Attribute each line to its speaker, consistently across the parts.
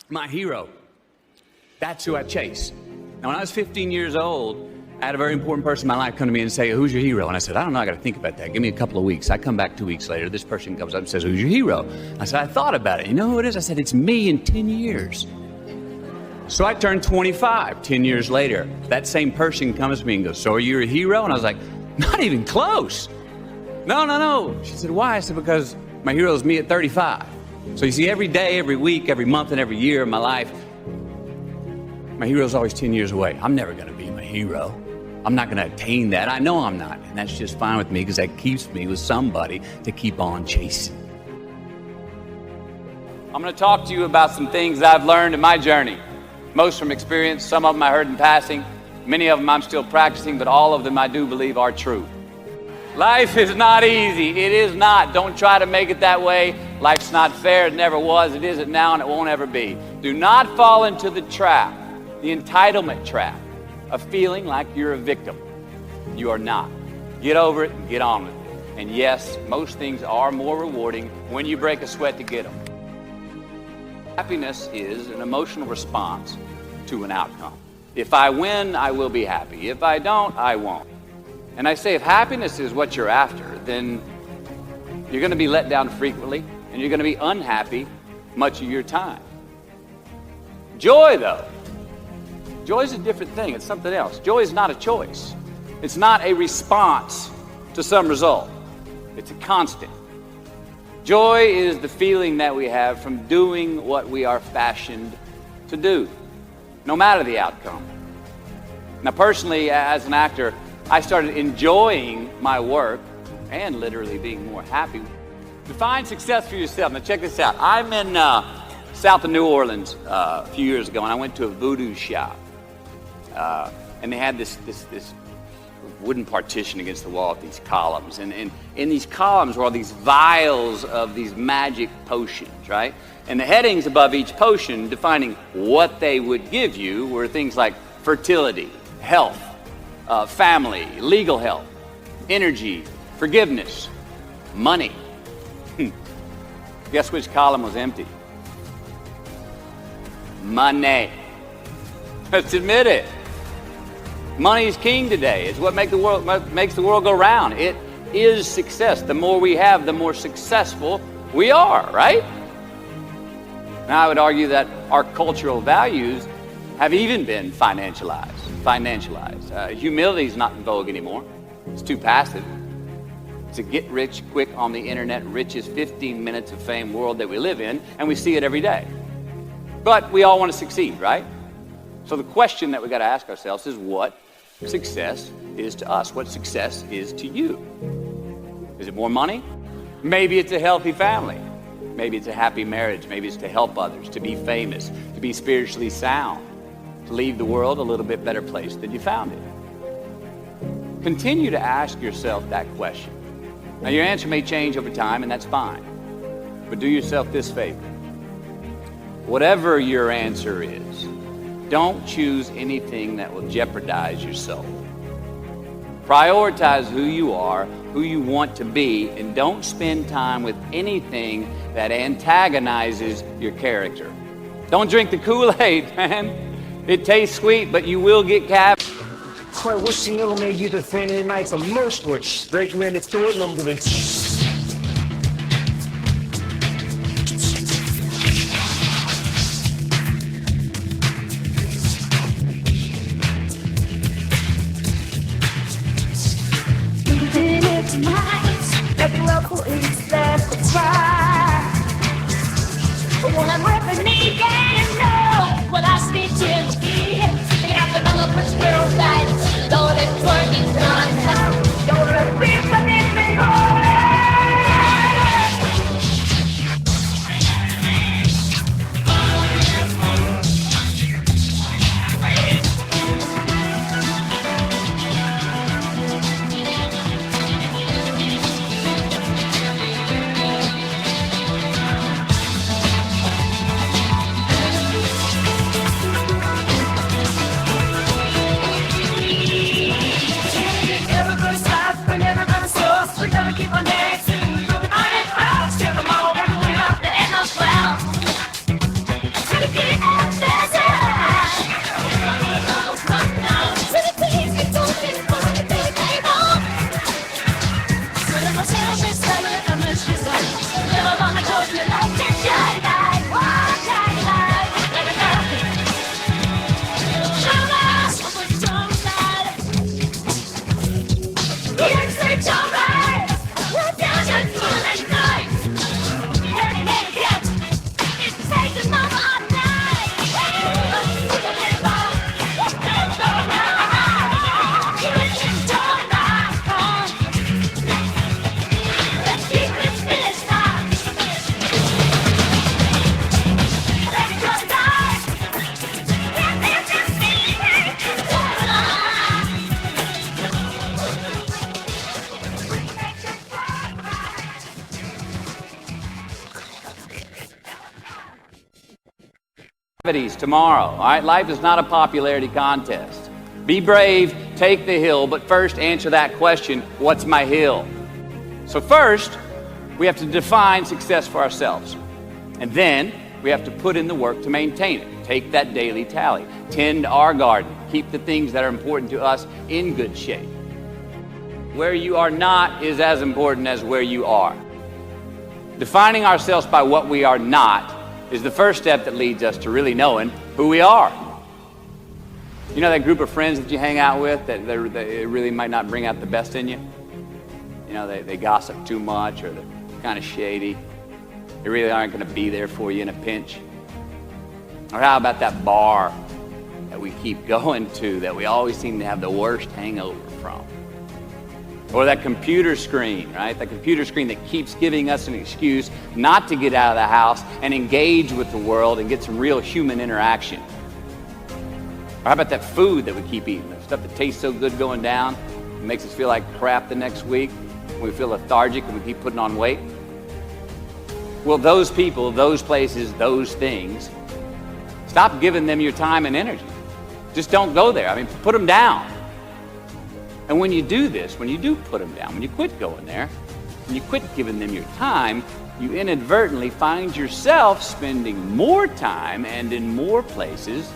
Speaker 1: My hero. That's who I chase. Now, when I was 15 years old, I had a very important person in my life come to me and say, who's your hero? And I said, I don't know, I got to think about that. Give me a couple of weeks. I come back 2 weeks later. This person comes up and says, who's your hero? I said, I thought about it. You know who it is? I said, it's me in 10 years. So I turned 25 10 years later. That same person comes to me and goes, so are you a hero? And I was like, not even close. No. She said, why? I said, because my hero is me at 35. So you see, every day, every week, every month, and every year of my life, my hero's always 10 years away. I'm never going to be my hero. I'm not going to attain that. I know I'm not. And that's just fine with me because that keeps me with somebody to keep on chasing. I'm going to talk to you about some things I've learned in my journey. Most from experience, some of them I heard in passing. Many of them I'm still practicing, but all of them I do believe are true. Life is not easy. It is not. Don't try to make it that way. Life's not fair. It never was. It isn't now, and it won't ever be. Do not fall into the trap, the entitlement trap, of feeling like you're a victim. You are not. Get over it and get on with it. And yes, most things are more rewarding when you break a sweat to get them. Happiness is an emotional response to an outcome. If I win, I will be happy. If I don't, I won't. And I say, if happiness is what you're after, then you're going to be let down frequently, and you're going to be unhappy much of your time. Joy, though. Joy is a different thing. It's something else. Joy is not a choice. It's not a response to some result. It's a constant. Joy is the feeling that we have from doing what we are fashioned to do, no matter the outcome. Now, personally, as an actor, I started enjoying my work and literally being more happy. Define success for yourself. Now, check this out. I'm in south of New Orleans a few years ago, and I went to a voodoo shop. And they had this wooden partition against the wall with these columns. And in these columns were all these vials of these magic potions, right? And the headings above each potion defining what they would give you were things like fertility, health, family, legal help, energy, forgiveness, money. Guess which column was empty? Money. Let's admit it. Money is king today. It's what makes the world go round. It is success. The more we have, the more successful we are, right? Now, I would argue that our cultural values have even been financialized. Humility is not in vogue anymore. It's too passive. It's a get-rich-quick on the internet, richest 15 minutes of fame world that we live in, and we see it every day. But we all want to succeed, right? So the question that we got to ask ourselves is what success is to us, what success is to you. Is it more money? Maybe it's a healthy family. Maybe it's a happy marriage. Maybe it's to help others, to be famous, to be spiritually sound, to leave the world a little bit better place than you found it. Continue to ask yourself that question. Now, your answer may change over time, and that's fine. But do yourself this favor. Whatever your answer is, don't choose anything that will jeopardize your soul. Prioritize who you are, who you want to be, and don't spend time with anything that antagonizes your character. Don't drink the Kool-Aid, man. It tastes sweet, but you will get caffeine.
Speaker 2: Quite wishing it'll make you the Friday nights a most which recommended to it number.
Speaker 3: Don't let twerking done. Don't let people in me.
Speaker 1: tomorrow. All right, life is not a popularity contest. Be brave, take the hill, but first answer that question, what's my hill? So first, we have to define success for ourselves. And then we have to put in the work to maintain it. Take that daily tally. Tend our garden. Keep the things that are important to us in good shape. Where you are not is as important as where you are. Defining ourselves by what we are not is the first step that leads us to really knowing who we are. You know that group of friends that you hang out with that they really might not bring out the best in you? You know, they gossip too much, or they're kind of shady. They really aren't going to be there for you in a pinch. Or how about that bar that we keep going to that we always seem to have the worst hangover from? Or that computer screen, right? That computer screen that keeps giving us an excuse not to get out of the house and engage with the world and get some real human interaction. Or how about that food that we keep eating? The stuff that tastes so good going down, it makes us feel like crap the next week. We feel lethargic and we keep putting on weight. Well, those people, those places, those things, stop giving them your time and energy. Just don't go there. I mean, put them down. And when you do this, when you do put them down, when you quit going there, when you quit giving them your time, you inadvertently find yourself spending more time and in more places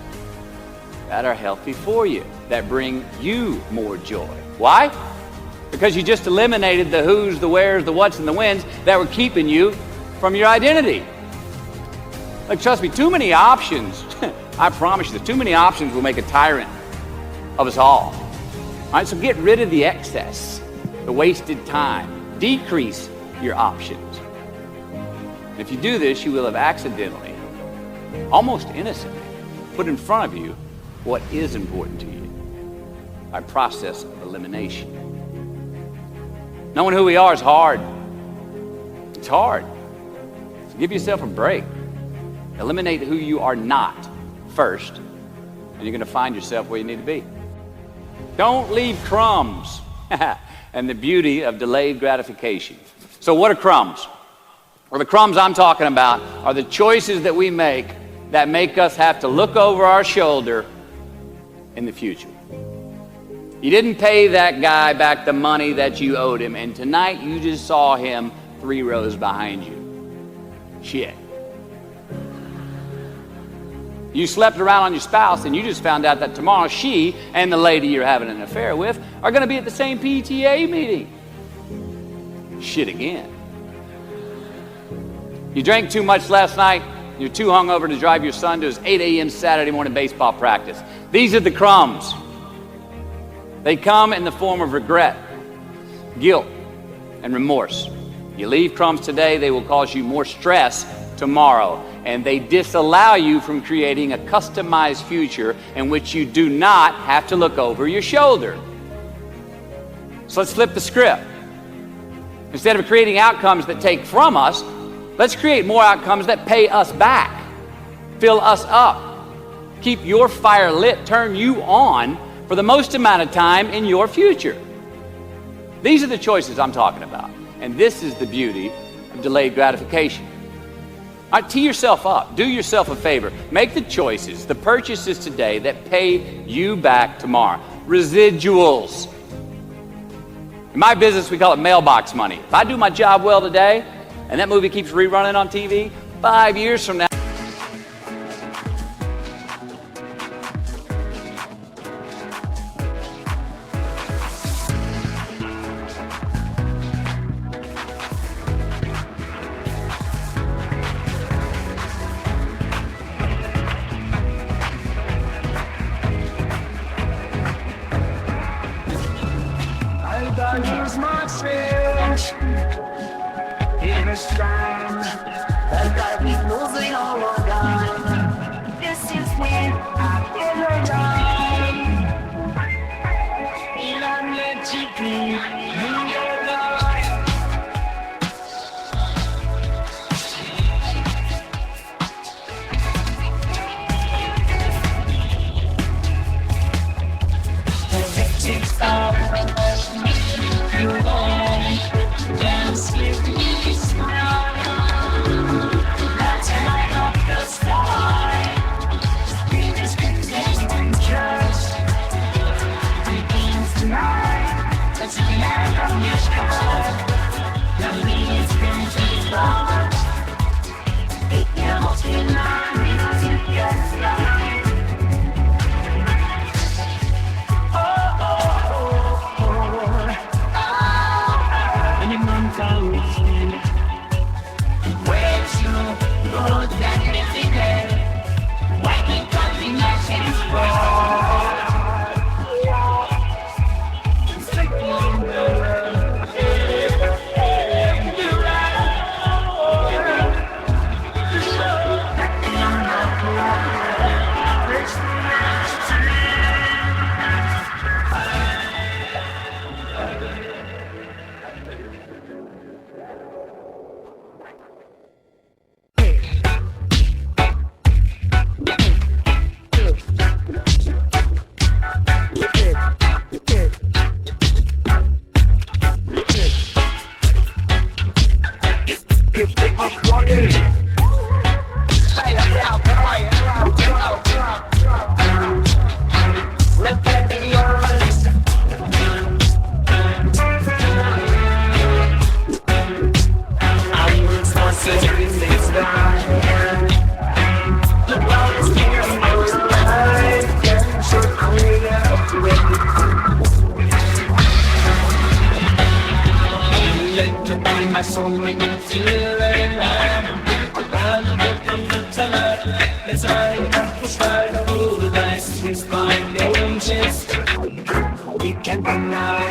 Speaker 1: that are healthy for you, that bring you more joy. Why? Because you just eliminated the who's, the where's, the what's, and the when's that were keeping you from your identity. Like, trust me, too many options, I promise you, too many options will make a tyrant of us all. All right, so get rid of the excess, the wasted time. Decrease your options. And if you do this, you will have accidentally, almost innocently, put in front of you what is important to you by process of elimination. Knowing who we are is hard. It's hard. So give yourself a break. Eliminate who you are not first, and you're going to find yourself where you need to be. Don't leave crumbs. And the beauty of delayed gratification. So what are crumbs? Well, the crumbs I'm talking about are the choices that we make that make us have to look over our shoulder in the future. You didn't pay that guy back the money that you owed him, and tonight you just saw him 3 rows behind you. Shit. You slept around on your spouse and you just found out that tomorrow she and the lady you're having an affair with are going to be at the same PTA meeting. Shit again. You drank too much last night. You're too hungover to drive your son to his 8 a.m. Saturday morning baseball practice. These are the crumbs. They come in the form of regret, guilt, and remorse. You leave crumbs today, they will cause you more stress tomorrow. And they disallow you from creating a customized future in which you do not have to look over your shoulder. So let's flip the script. Instead of creating outcomes that take from us, let's create more outcomes that pay us back, fill us up, keep your fire lit, turn you on for the most amount of time in your future. These are the choices I'm talking about. And this is the beauty of delayed gratification. All right, tee yourself up. Do yourself a favor. Make the choices, the purchases today that pay you back tomorrow. Residuals. In my business, we call it mailbox money. If I do my job well today, and that movie keeps rerunning on TV, 5 years from now,
Speaker 2: I lose myself in a storm that I be losing all of time. This is when I feel alone, and I'm magically in your life. The victims of you won't dance with me, smile. That's the light of the sky.
Speaker 3: Where to go that living there? Why because the nation's my soul make me feel alive. Around the from the tide, as I try to roll the dice with my angels, we can't deny.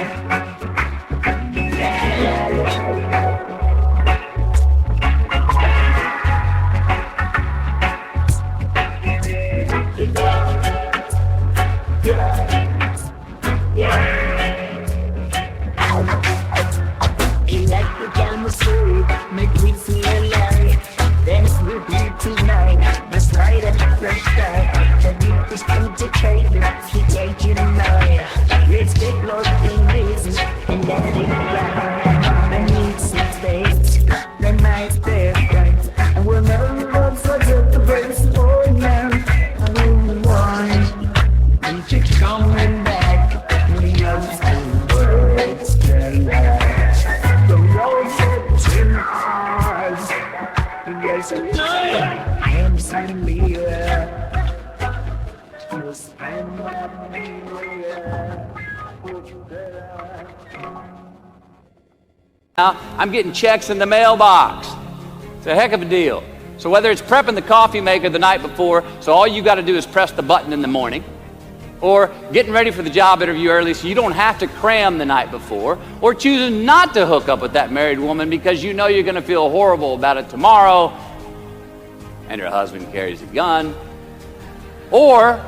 Speaker 3: Make me feel alive. Then it's with you tonight. Let's light a different sky. The deep is concentrated. He take you tonight. Let's get lost in reason and let it ride. I need some space. The night's perfect. And we'll never forget the best for now. I don't want you to coming back. We have some words to write. The road in eyes. Yes, I am suddenly you spend my
Speaker 1: Now, I'm getting checks in the mailbox. It's a heck of a deal. So whether it's prepping the coffee maker the night before, so all you got to do is press the button in the morning, or getting ready for the job interview early so you don't have to cram the night before, or choosing not to hook up with that married woman because you know you're going to feel horrible about it tomorrow and her husband carries a gun, or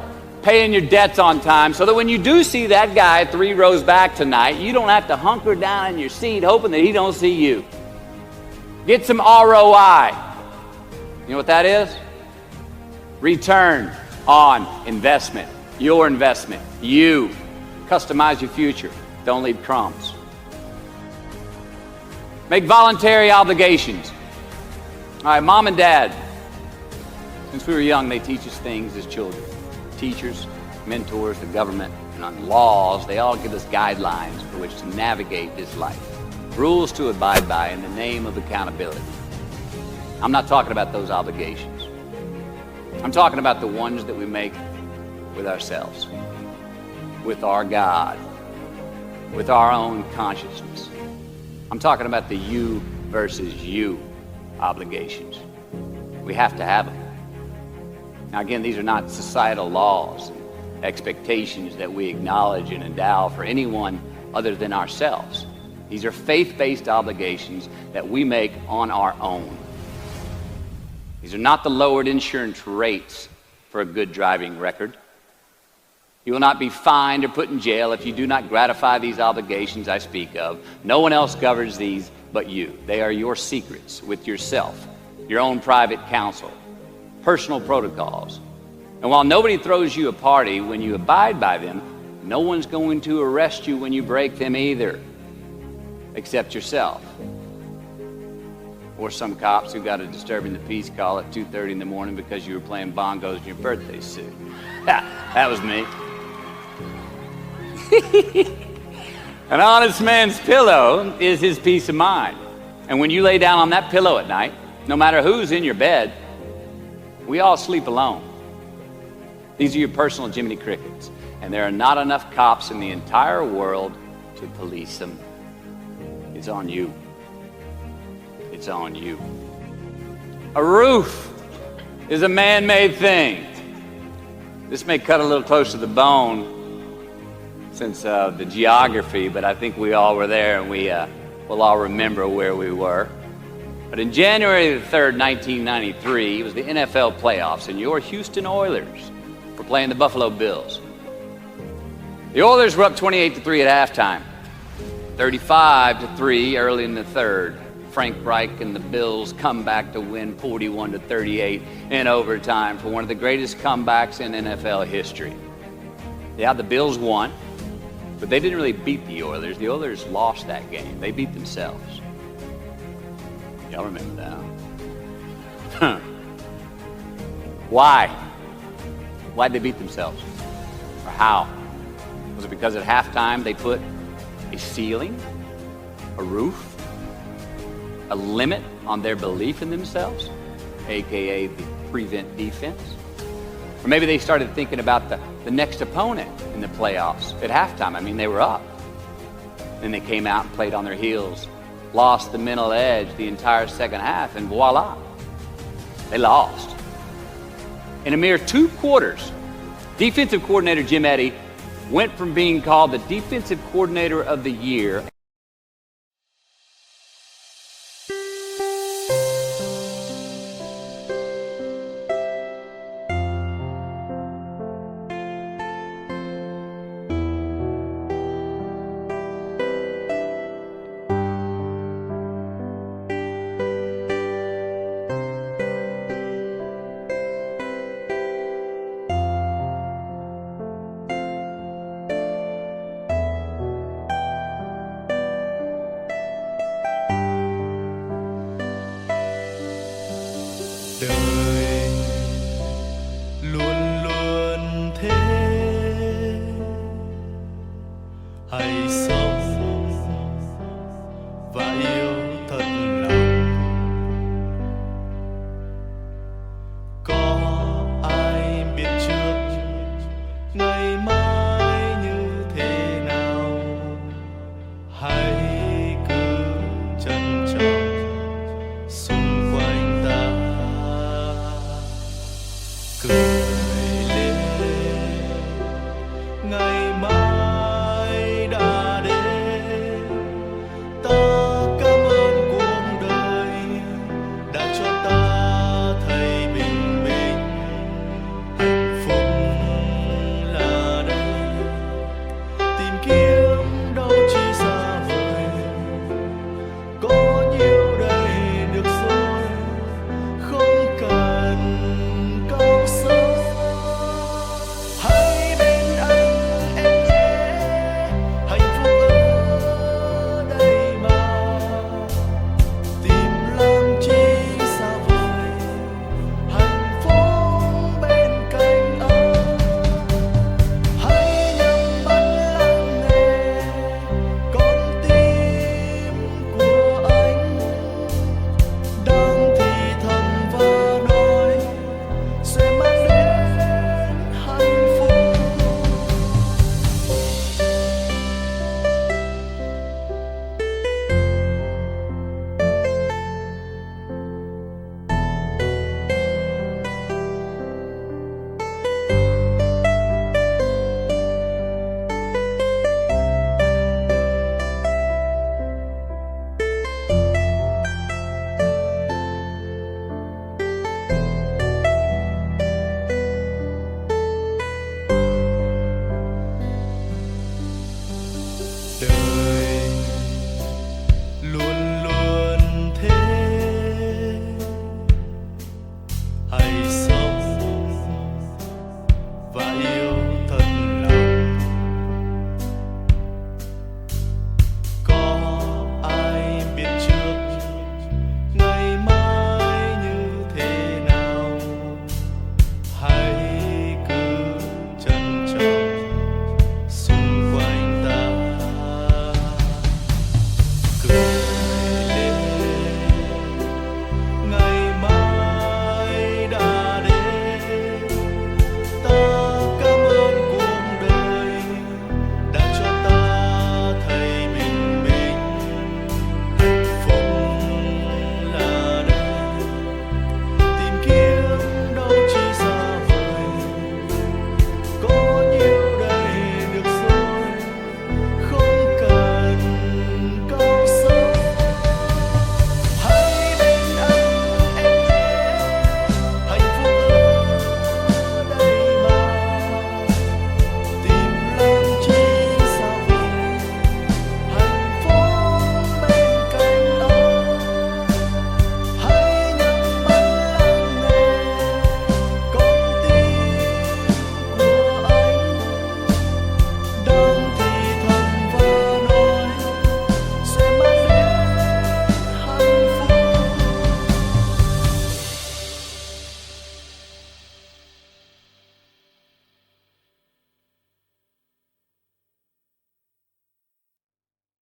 Speaker 1: paying your debts on time so that when you do see that guy 3 rows back tonight, you don't have to hunker down in your seat hoping that he don't see you. Get some ROI. You know what that is? Return on investment. Your investment. You. Customize your future. Don't leave crumbs. Make voluntary obligations. All right, mom and dad, since we were young, they teach us things as children. Teachers, mentors, the government, and on laws, they all give us guidelines for which to navigate this life. Rules to abide by in the name of accountability. I'm not talking about those obligations. I'm talking about the ones that we make with ourselves, with our God, with our own consciousness. I'm talking about the you versus you obligations. We have to have them. Now again, these are not societal laws, expectations that we acknowledge and endow for anyone other than ourselves. These are faith-based obligations that we make on our own. These are not the lowered insurance rates for a good driving record. You will not be fined or put in jail if you do not gratify these obligations I speak of. No one else governs these but you. They are your secrets with yourself, your own private counsel, personal protocols. And while nobody throws you a party when you abide by them, no one's going to arrest you when you break them either, except yourself. Or some cops who got a disturbing the peace call at 2:30 in the morning because you were playing bongos in your birthday suit. That was me. An honest man's pillow is his peace of mind. And when you lay down on that pillow at night, no matter who's in your bed, we all sleep alone. These are your personal Jiminy Crickets, and there are not enough cops in the entire world to police them. It's on you. it's on you. A roof is a man-made thing. This may cut a little close to the bone since the geography, but I think we all were there and we'll all remember where we were. But in January the 3rd, 1993, it was the NFL playoffs, and your Houston Oilers were playing the Buffalo Bills. The Oilers were up 28-3 at halftime, 35-3 early in the third. Frank Reich and the Bills come back to win 41-38 in overtime for one of the greatest comebacks in NFL history. Yeah, the Bills won, but they didn't really beat the Oilers. The Oilers lost that game. They beat themselves. Y'all remember that? Why? Why'd they beat themselves? Or how? Was it because at halftime they put a ceiling, a roof, a limit on their belief in themselves, aka the prevent defense? Or maybe they started thinking about the next opponent in the playoffs at halftime. I mean, they were up. Then they came out and played on their heels, lost the mental edge the entire second half, and voila, they lost. In a mere 2 quarters, defensive coordinator Jim Eddy went from being called the defensive coordinator of the year
Speaker 4: đời luôn luôn thế, hãy sống và yêu thật lòng. Có ai biết trước ngày mai như thế nào, hãy cứ trân trọng xung quanh ta, cười lên ngày mai đã đến, ta cắm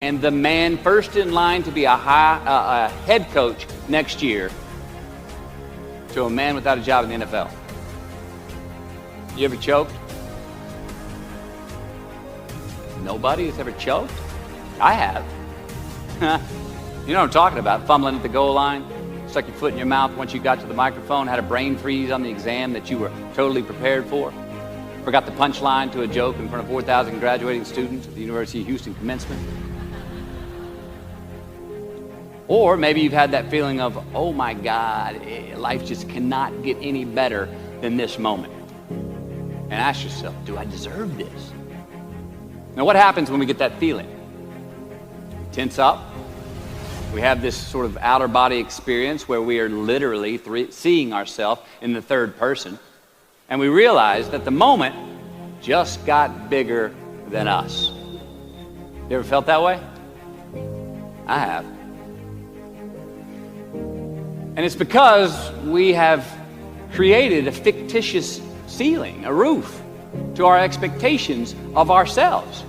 Speaker 1: and the man first in line to be a head coach next year to a man without a job in the NFL. You ever choked? Nobody has ever choked? I have. You know what I'm talking about, fumbling at the goal line, stuck your foot in your mouth once you got to the microphone, had a brain freeze on the exam that you were totally prepared for, forgot the punchline to a joke in front of 4,000 graduating students at the University of Houston commencement. Or maybe you've had that feeling of, oh my God, life just cannot get any better than this moment. And ask yourself, do I deserve this? Now what happens when we get that feeling? We tense up. We have this sort of outer body experience where we are literally seeing ourselves in the third person. And we realize that the moment just got bigger than us. You ever felt that way? I have. And it's because we have created a fictitious ceiling, a roof, to our expectations of ourselves.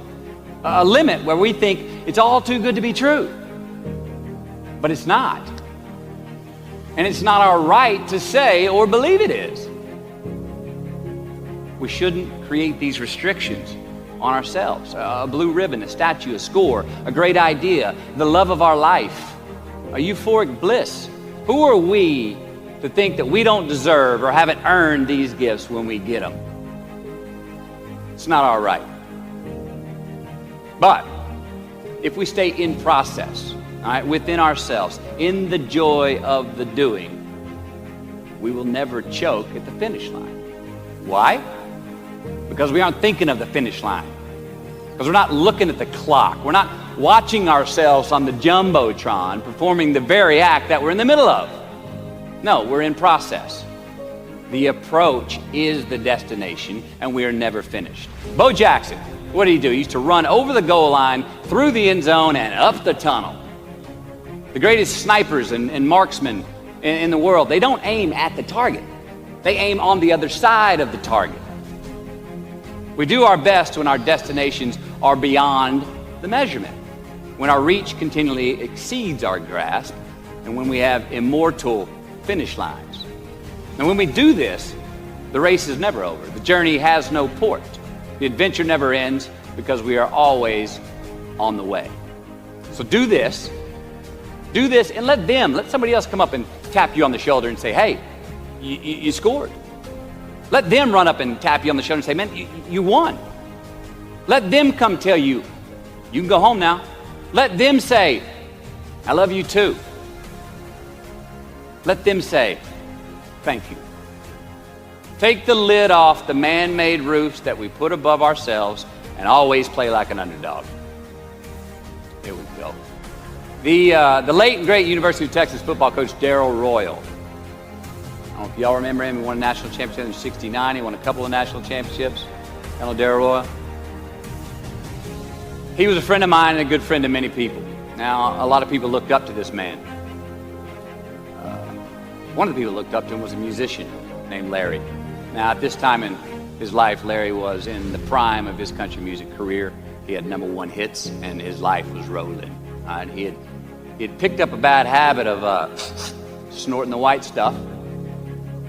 Speaker 1: A limit where we think it's all too good to be true. But it's not. And it's not our right to say or believe it is. We shouldn't create these restrictions on ourselves. A blue ribbon, a statue, a score, a great idea, the love of our life, a euphoric bliss. Who are we to think that we don't deserve or haven't earned these gifts when we get them? It's not our right. But if we stay in process, all right, within ourselves, in the joy of the doing, we will never choke at the finish line. Why? Because we aren't thinking of the finish line. Because we're not looking at the clock. We're not watching ourselves on the Jumbotron performing the very act that we're in the middle of. No, we're in process. The approach is the destination, and we are never finished. Bo Jackson, what did he do? He used to run over the goal line, through the end zone, and up the tunnel. The greatest snipers and marksmen in the world, they don't aim at the target. They aim on the other side of the target. We do our best when our destinations are beyond the measurement, when our reach continually exceeds our grasp, and when we have immortal finish lines. And when we do this, the race is never over. The journey has no port. The adventure never ends because we are always on the way. So do this, and let somebody else come up and tap you on the shoulder and say, hey, you scored. Let them run up and tap you on the shoulder and say, man, you won. Let them come tell you, you can go home now. Let them say, I love you too. Let them say, thank you. Take the lid off the man-made roofs that we put above ourselves and always play like an underdog. Here we go. The late and great University of Texas football coach Darrell Royal. I don't know if y'all remember him. He won a national championship in '69. He won a couple of national championships. Hello, Darrell Royal. He was a friend of mine and a good friend of many people. Now, a lot of people looked up to this man. One of the people who looked up to him was a musician named Larry. Now, at this time in his life, Larry was in the prime of his country music career. He had #1 hits, and his life was rolling. And he had picked up a bad habit of snorting the white stuff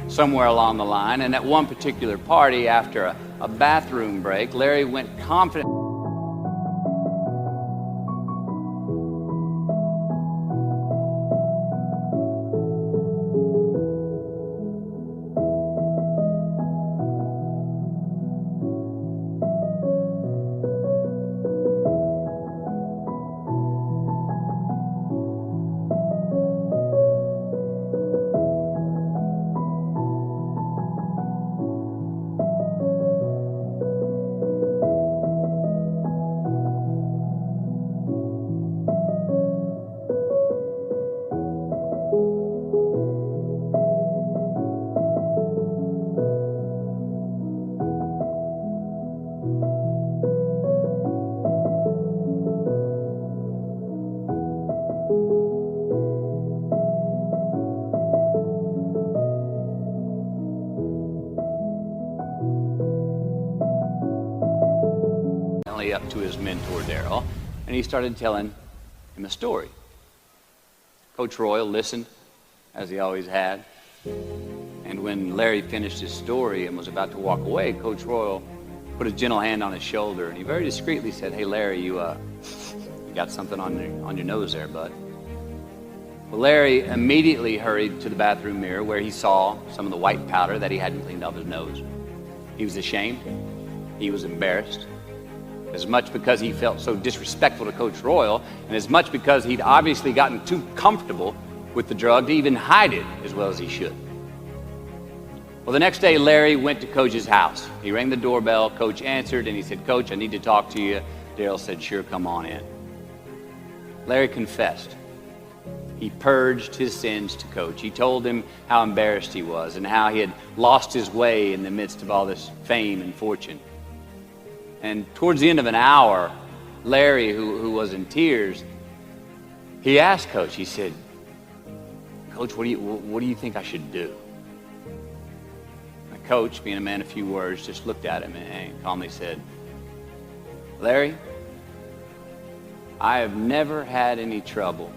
Speaker 1: somewhere along the line. And at one particular party, after a bathroom break, Larry went confident. Up to his mentor, Darrell. and he started telling him a story. Coach Royal listened, as he always had. And when Larry finished his story and was about to walk away, Coach Royal put a gentle hand on his shoulder, and he very discreetly said, "Hey, Larry, you got something on your nose there, bud." Well, Larry immediately hurried to the bathroom mirror where he saw some of the white powder that he hadn't cleaned off his nose. He was ashamed. He was embarrassed. As much because he felt so disrespectful to Coach Royal, and as much because he'd obviously gotten too comfortable with the drug to even hide it as well as he should. Well, the next day, Larry went to Coach's house. He rang the doorbell. Coach answered, and he said, "Coach, I need to talk to you." Daryl said, "Sure, come on in." Larry confessed. He purged his sins to Coach. He told him how embarrassed he was and how he had lost his way in the midst of all this fame and fortune. And towards the end of an hour, Larry, who was in tears, he asked Coach, he said, "Coach, what do you think I should do?" And Coach, being a man of few words, just looked at him and calmly said, "Larry, I have never had any trouble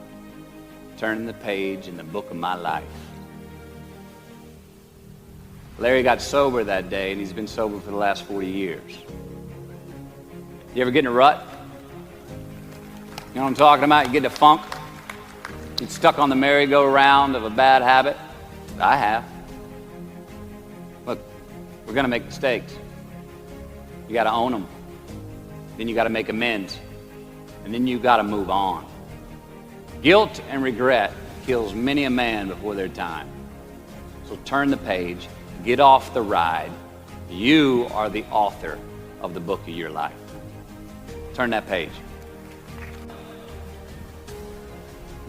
Speaker 1: turning the page in the book of my life." Larry got sober that day, and he's been sober for the last 40 years. You ever get in a rut? You know what I'm talking about? You get in a funk? Get stuck on the merry-go-round of a bad habit? I have. Look, we're going to make mistakes. You got to own them. Then you got to make amends. And then you got to move on. Guilt and regret kills many a man before their time. So turn the page. Get off the ride. You are the author of the book of your life. Turn that page.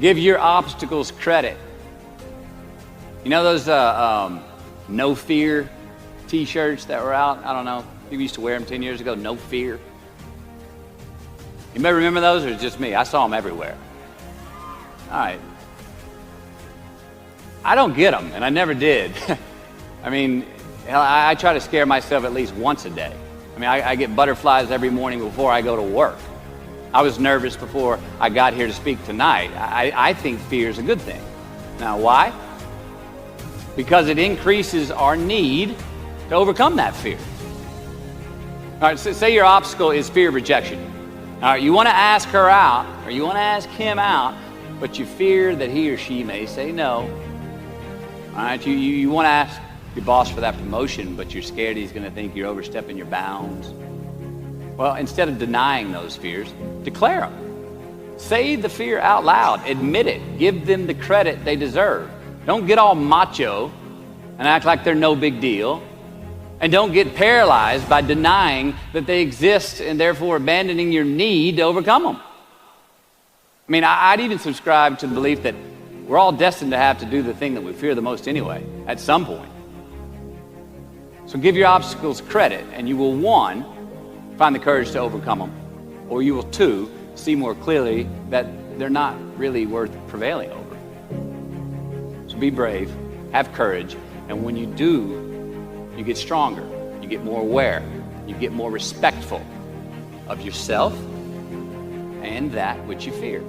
Speaker 1: Give your obstacles credit. You know those no fear t-shirts that were out? I don't know. People used to wear them 10 years ago. No fear. You may remember those, or it's just me? I saw them everywhere. All right. I don't get them, and I never did. I mean, I try to scare myself at least once a day. I mean, I get butterflies every morning before I go to work. I was nervous before I got here to speak tonight. I think fear is a good thing. Now, why? Because it increases our need to overcome that fear. All right, so say your obstacle is fear of rejection. All right, you want to ask her out, or you want to ask him out, but you fear that he or she may say no. All right, you want to ask your boss for that promotion, but you're scared he's going to think you're overstepping your bounds. Well, instead of denying those fears, declare them. Say the fear out loud. Admit it. Give them the credit they deserve. Don't get all macho and act like they're no big deal. And don't get paralyzed by denying that they exist and therefore abandoning your need to overcome them. I mean, I'd even subscribe to the belief that we're all destined to have to do the thing that we fear the most anyway, at some point. So give your obstacles credit, and you will, 1, find the courage to overcome them, or you will, 2, see more clearly that they're not really worth prevailing over. So be brave, have courage, and when you do, you get stronger, you get more aware, you get more respectful of yourself and that which you fear.